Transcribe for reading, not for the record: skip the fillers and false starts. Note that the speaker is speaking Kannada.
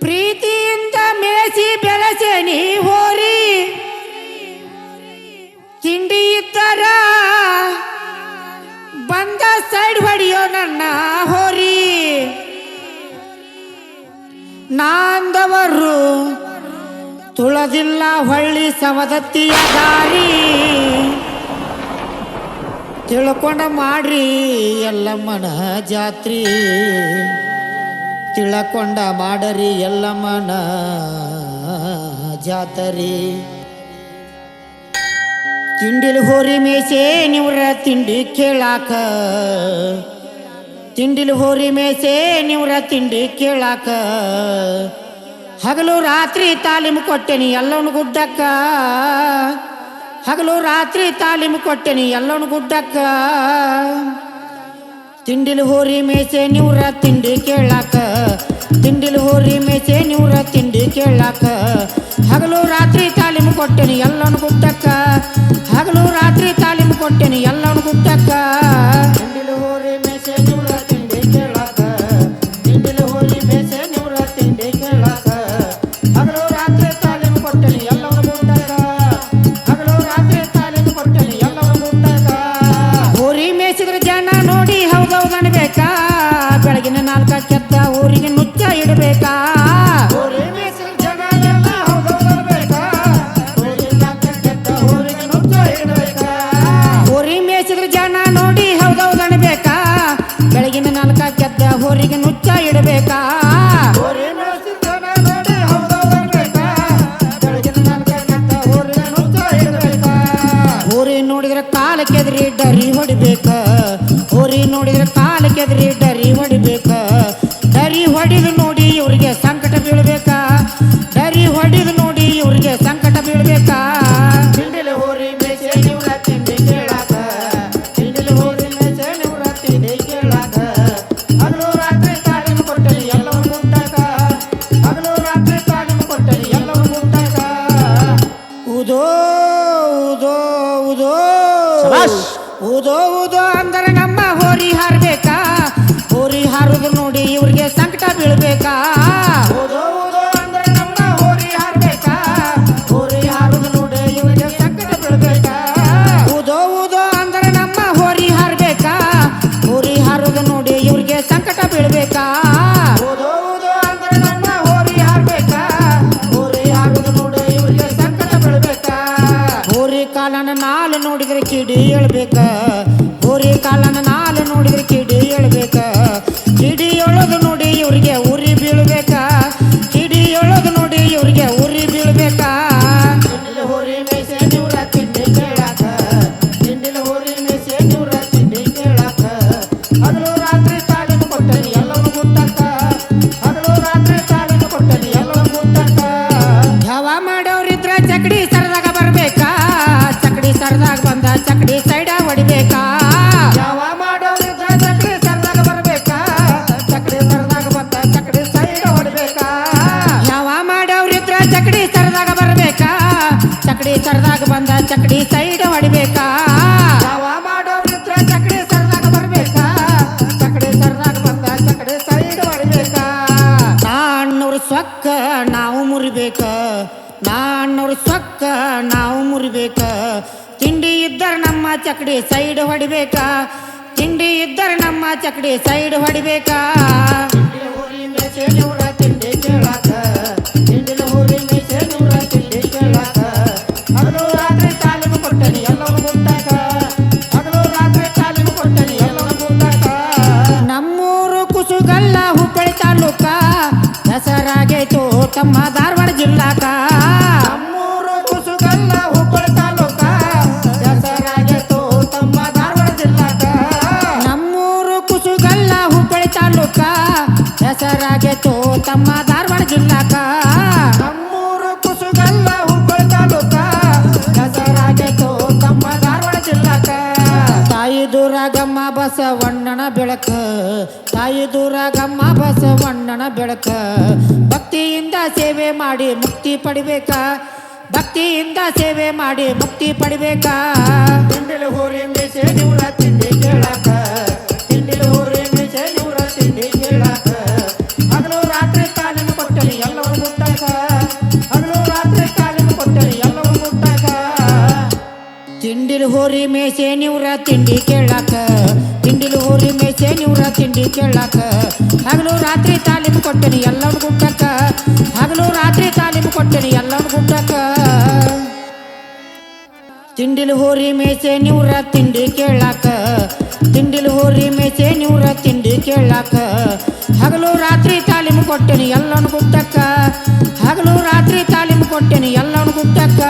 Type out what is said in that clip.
ಪ್ರೀತಿಯಿಂದ ಮೇಸಿ ಬೆಳೆಸೇನಿ ಹೋರಿ ತಿಂಡಿ ಇದ್ದರ ಬಂದ ಸೈಡ್ ಹೊಡಿಯೋ ನನ್ನ ಹೋರಿ ನಾಂದವರು ತುಳದಿಲ್ಲ ಹೊಳ್ಳಿ ಸವದತ್ತಿಯ ದಾರಿ ತಿಳ್ಕೊಂಡ ಮಾಡ್ರಿ ಎಲ್ಲಮ್ಮನ ಜಾತ್ರಿ ತಿಳಕೊಂಡ ಮಾಡರಿ ಎಲ್ಲಮ್ಮನ ಜಾತರಿ ತಿಂಡಿಲ್ ಹೋರಿ ಮೇಸೆ ನಿವ್ರ ತಿಂಡಿ ಕೇಳಾಕ ತಿಂಡಿಲ್ ಹೋರಿ ಮೇಸೆ ನಿವ್ರ ತಿಂಡಿ ಕೇಳಾಕ ಹಗಲು ರಾತ್ರಿ ತಾಲೀಮು ಕೊಟ್ಟೆನಿ ಎಲ್ಲವನು ಗುಡ್ಡಕ್ಕ ಹಗಲು ರಾತ್ರಿ ತಾಲೀಮು ಕೊಟ್ಟೆನಿ ಎಲ್ಲವನು ಗುಡ್ಡಕ್ಕ ತಿಂಡಿಲ್ ಹೋರಿ ಮೇಸೆ ನಿವ್ರ ತಿಂಡಿ ಕೇಳಾಕ ತಿಂಡಿಲ್ ಹೋರಿ ಮೇಸೆ ನಿವ್ರ ತಿಂಡಿ ಕೇಳಾಕ ಹಗಲು ರಾತ್ರಿ ತಾಲೀಮು ಕೊಟ್ಟೆನಿ ಎಲ್ಲವನು ಗುಡ್ಡಕ್ಕ ಹಗಲು ರಾತ್ರಿ ತಾಲೀಮು ಕೊಟ್ಟೆನಿ ಎಲ್ಲವನು ಗುಡ್ಡಕ್ಕ ತಿಂಡಿಲ್ ಹೋರಿ ಮೇಸೆ ನಿವ್ರ ತಿಂಡಿ ಕೇಳಾಕ ತಿಂಡಿಲ್ ಹೋರಿ ಮೇಸೆ ನಿವ್ರ ತಿಂಡಿ ಕೇಳಾಕ ಹಗಲು ರಾತ್ರಿ ತಾಲೀಮು ಕೊಟ್ಟೆನಿ ಎಲ್ಲವನು ಗುಡ್ಡಕ್ಕ ಹಗಲು ರಾತ್ರಿ ತಾಲೀಮು ಕೊಟ್ಟೆನಿ ಎಲ್ಲವನು ಗುಡ್ಡಕ್ಕ ಹೋರಿ ಮೇಸಿದ್ರ ಜನ ನೋಡಿ ಹೌದೌದನ್ಬೇಕಾ ಬೆಳಗಿನ 4 ಕೆತ್ತ ಊರಿಗೆ ನುಚ್ಚ ಇಡಬೇಕಾ ಹೋರಿ ಮೇಸಿದ್ರ ಜನ ಎಲ್ಲ ಹೌದೌದನ್ಬೇಕಾ ಬೆಳಗಿನ 4 ಕೆತ್ತ ಊರಿಗೆ ನುಚ್ಚ ಇಡಬೇಕಾ ಹೋರಿ ಮೇಸಿದ್ರ ಜನ ನೋಡಿ ಹೌದೌದನ್ಬೇಕಾ ಬೆಳಗಿನ 4 ಕೆತ್ತ ಊರಿಗೆ ನುಚ್ಚ ಇಡಬೇಕಾ ಹೋರಿ ಮೇಸಿದ್ರ ಜನ ನೋಡಿ ಹೌದೌದನ್ಬೇಕಾ ಬೆಳಗಿನ 4 ಕೆತ್ತ ಊರಿಗೆ ನುಚ್ಚ ಇಡಬೇಕಾ ಹೋರಿ ನೋಡಿದ್ರೆ ಕಾಲ ಕೆದರಿ ಡರಿ ಹೊಡಿಬೇಕ ಹೋರಿ ನೋಡಿದ್ರೆ ಕಾಲ ಕೆದರಿ ಡರಿ ಹೊಡಿಬೇಕ ಡರಿ ಹೊಡಿದು ನೋಡಿ ಇವ್ರಿಗೆ ಸಂಕಟ ಬೀಳ್ಬೇಕಾ ಡರಿ ಹೊಡಿದು ನೋಡಿ ಇವ್ರಿಗೆ ಸಂಕಟ ಬೀಳ್ಬೇಕಾ ತಿಂಡಿಲ ಹೋರಿ ಮೇಸೆ ನಿವ್ರ ತಿಂಡಿ ಕೇಳಾಕ ತಿಂಡಿಲ ಹೋರಿ ಮೇಸೆ ನಿವ್ರ ತಿಂಡಿ ಕೇಳಾಕ ಹಗಲು ರಾತ್ರಿ ತಾಲೀಮು ಕೊಟ್ಟೆನಿ ಎಲ್ಲವನು ಗುಡ್ಡಾಕ ಹಗಲು ರಾತ್ರಿ ತಾಲೀಮು ಕೊಟ್ಟೆನಿ ಎಲ್ಲವನು ಗುಡ್ಡಾಕ ಉದೋ ಉದೋ ಉದೋ ಊದೋ ಊದೋ ಅಂದರೆ ನಮ್ಮ ಹೋರಿ ಹಾರಬೇಕಾ ಹೋರಿ ಹಾರುದು ನೋಡಿ ಇವ್ರಿಗೆ ಸಂಕಟ ಬೀಳ್ಬೇಕಾ ಊದೋ ಊದೋ ಅಂದರೆ ನಮ್ಮ ಹೋರಿ ಹಾರಬೇಕಾ ಹೋರಿ ಹಾರುದು ನೋಡಿ ಇವ್ರಿಗೆ ಸಂಕಟ ಬೀಳ್ಬೇಕಾ ಊದೋ ಊದೋ ಅಂದರೆ ನಮ್ಮ ಹೋರಿ ಹಾರಬೇಕಾ ಹೋರಿ ಹಾರುದು ನೋಡಿ ಇವ್ರಿಗೆ ಸಂಕಟ ಬೀಳ್ಬೇಕಾ ಊದೋ ಊದೋ ಅಂದರೆ ನಮ್ಮ ಹೋರಿ ಹಾರಬೇಕಾ ಹೋರಿ ಹಾರುದು ನೋಡಿ ಇವ್ರಿಗೆ ಸಂಕಟ ಬೀಳ್ಬೇಕಾ ಹೋರಿ ಕಾಲನ ನಾಲು ನೋಡಿದ್ರೆ ಕಿಡಿ ಹೇಳ್ಬೇಕ ಹೋರಿ ಕಾಲನ ನಾಲು ನೋಡಿದ್ರೆ ಕಿಡಿ ಹೇಳ್ಬೇಕ ಕಿಡಿ ಎಳೋದು ನೋಡಿ ಇವ್ರಿಗೆ ಉರಿ ಬೀಳ್ಬೇಕಾ ಕಿಡಿ ಎಳೋದು ನೋಡಿ ಇವ್ರಿಗೆ ಉರಿ ಬೀಳ್ಬೇಕಾ ತಿಂಡಿಲ ಹೋರಿ ಮೇಸೆ ನಿವ್ರ ತಿಂಡಿ ಕೇಳಾಕ ತಿಂಡಿಲ ಹೋರಿ ಮೇಸೆ ನಿವ್ರ ತಿಂಡಿ ಕೇಳಾಕ ಹಗಲು ರಾತ್ರಿ ತಾಲೀಮು ಕೊಟ್ಟೆನಿ ಎಲ್ಲವನು ಗುಡ್ಡಕ್ಕ ಹಗಲು ರಾತ್ರಿ ತಾಲೀಮು ಕೊಟ್ಟೆನಿ ಎಲ್ಲವನು ಗುಡ್ಡಕ್ಕ ಯಾವ ಮಾಡೋರಿದ್ರ ಚಕಡಿ ಸರದಾಗ ಬರ್ಬೇಕಾ ಚಕಡಿ ಸರದಾಗ ಬಂದ ಚಕಡಿ ಸೈಡ ಹೊಡಿಬೇಕಾ ಯಾವ ಮಾಡೋರಿದ್ರ ಚಕಡಿ ಸರದಾಗ ಬರ್ಬೇಕಾ ಚಕಡಿ ಸರದಾಗ ಬಂದ ಚಕಡಿ ಸೈಡ ಹೊಡಿಬೇಕಾ ಯಾವ ಮಾಡೋರಿದ್ರ ಚಕಡಿ ಸರದಾಗ ಬರ್ಬೇಕಾ ಚಕಡಿ ಸರದಾಗ ಬಂದ ಚಕಡಿ ಸೈಡ ಹೊಡಿಬೇಕಾ ಯಾವ ಮಾಡೋರಿದ್ರ ಚಕಡಿ ಸರದಾಗ ಬರ್ಬೇಕಾ ಚಕಡಿ ಸರದಾಗ ಬಂದ ಚಕಡಿ ಸೈಡ ಹೊಡಿಬೇಕಾ ನಾನ್ನೂರು ಸೊಕ್ಕ ನಾವು ಮುರಿಬೇಕ ನಾನ್ನೂರು ಸೊಕ್ಕ ನಾವು ಮುರಿಬೇಕ ತಿಂಡಿ ಇದ್ದರೆ ನಮ್ಮ ಚಕಡಿ ಸೈಡ್ ಹೊಡಿಬೇಕಾ ತಿಂಡಿ ಇದ್ದರೆ ನಮ್ಮ ಚಕಡಿ ಸೈಡ್ ಹೊಡಿಬೇಕಾ ತಿಂಡಿಲ ಹೋರಿ ಮೇಸೆ ನಿವ್ರ ತಿಂಡಿ ಕೇಳಾಕ ತಿಂಡಿಲ ಹೋರಿ ಮೇಸೆ ನಿವ್ರ ತಿಂಡಿ ಕೇಳಾಕ ಹಗಲು ರಾತ್ರಿ ತಾಲೀಮು ಕೊಟ್ಟೆನಿ ಎಲ್ಲವನು ಗುಡ್ಡಾಕ ಹಗಲು ರಾತ್ರಿ ತಾಲೀಮು ಕೊಟ್ಟೆನಿ ಎಲ್ಲವನು ಗುಡ್ಡಾಕ ನಮ್ಮೂರು ಕುಸುಗಲ್ಲ ಹುಬ್ಬಳ್ಳಿ ತಾಲೂಕ ಹೆಸರಾಗೈತು ತಮ್ಮ ಧಾರವಾಡ ಜಿಲ್ಲಾಕ ನಮ್ಮೂರು ಕುಸುಗಲ್ಲ ಹುಬ್ಬಳ್ಳಿ ತಾಲೂಕ ಹೆಸರಾಗೈತು ತಮ್ಮ ಧಾರವಾಡ ಜಿಲ್ಲಾಕ ನಮ್ಮೂರು ಕುಸುಗಲ್ಲ ಹುಬ್ಬಳ್ಳಿ ತಾಲೂಕ ಹೆಸರಾಗೈತು ತಮ್ಮ ಧಾರವಾಡ ಜಿಲ್ಲಾಕ ನಮ್ಮೂರು ಕುಸುಗಲ್ಲ ಹುಬ್ಬಳ್ಳಿ ತಾಲೂಕ ಹೆಸರಾಗೈತು ತಮ್ಮ ಧಾರವಾಡ ಜಿಲ್ಲಾಕ ತಾಯಿ ದುರ್ಗಮ್ಮ ಬಸವಣ್ಣನ ಬೆಳಕ ತಾಯಿ ದುರ್ಗಮ್ಮ ಬಸವಣ್ಣನ ಬೆಳಕ ಭಕ್ತಿಯಿಂದ ಸೇವೆ ಮಾಡಿ ಮುಕ್ತಿ ಪಡಿಬೇಕ ಭಕ್ತಿಯಿಂದ ಸೇವೆ ಮಾಡಿ ಮುಕ್ತಿ ಪಡಿಬೇಕ ತಿಂಡಿಲು ಹೋರಿ ಮೇಸೆ ನಿವ್ರ ತಿಂಡಿ ಕೇಳಾಕ ತಿಂಡಿಲು ಹೋರಿ ಮೇಸೆ ನಿವ್ರ ತಿಂಡಿ ಕೇಳಾಕ ಹಗಲು ರಾತ್ರಿ ತಾಲೀಮು ಕೊಟ್ಟನಿ ಎಲ್ಲವೂ ಮುಟ್ಟಾಕ ಹಗಲು ರಾತ್ರಿ ತಾಲೀಮು ಕೊಟ್ಟನಿ ಎಲ್ಲವೂ ಮುಟ್ಟಾಕ ತಿಂಡಿಲು ಹೋರಿ ಮೇಸೆ ನಿವ್ರ ತಿಂಡಿ ಕೇಳಾಕ ತಿಂಡಿಲು ಹೋರಿ ಮೇಸೆ ನಿವ್ರ ತಿಂಡಿ ಕೇಳಾಕ ಹಗಲು ರಾತ್ರಿ ತಾಲೀಮು ಕೊಟ್ಟನಿ ಎಲ್ಲವೂ ಗುಟ್ಟಕ ಹಗಲು ರಾತ್ರಿ ತಾಲೀಮು ಕೊಟ್ಟನಿ ಎಲ್ಲವೂ ಗುಟ್ಟಕ ತಿಂಡಿಲು ಹೋರಿ ಮೇಸೆ ನಿವ್ರ ತಿಂಡಿ ಕೇಳಾಕ ತಿಂಡಿಲು ಹೋರಿ ಮೇಸೆ ನಿವ್ರ ತಿಂಡಿ ಕೇಳಾಕ ಹಗಲು ರಾತ್ರಿ ತಾಲೀಮು ಕೊಟ್ಟನಿ ಎಲ್ಲವೂ ಗುಟ್ಟಕ ಹಗಲು ರಾತ್ರಿ ತಾಲೀಮು ಕೊಟ್ಟನಿ ಎಲ್ಲವೂ ಗುಟ್ಟಕ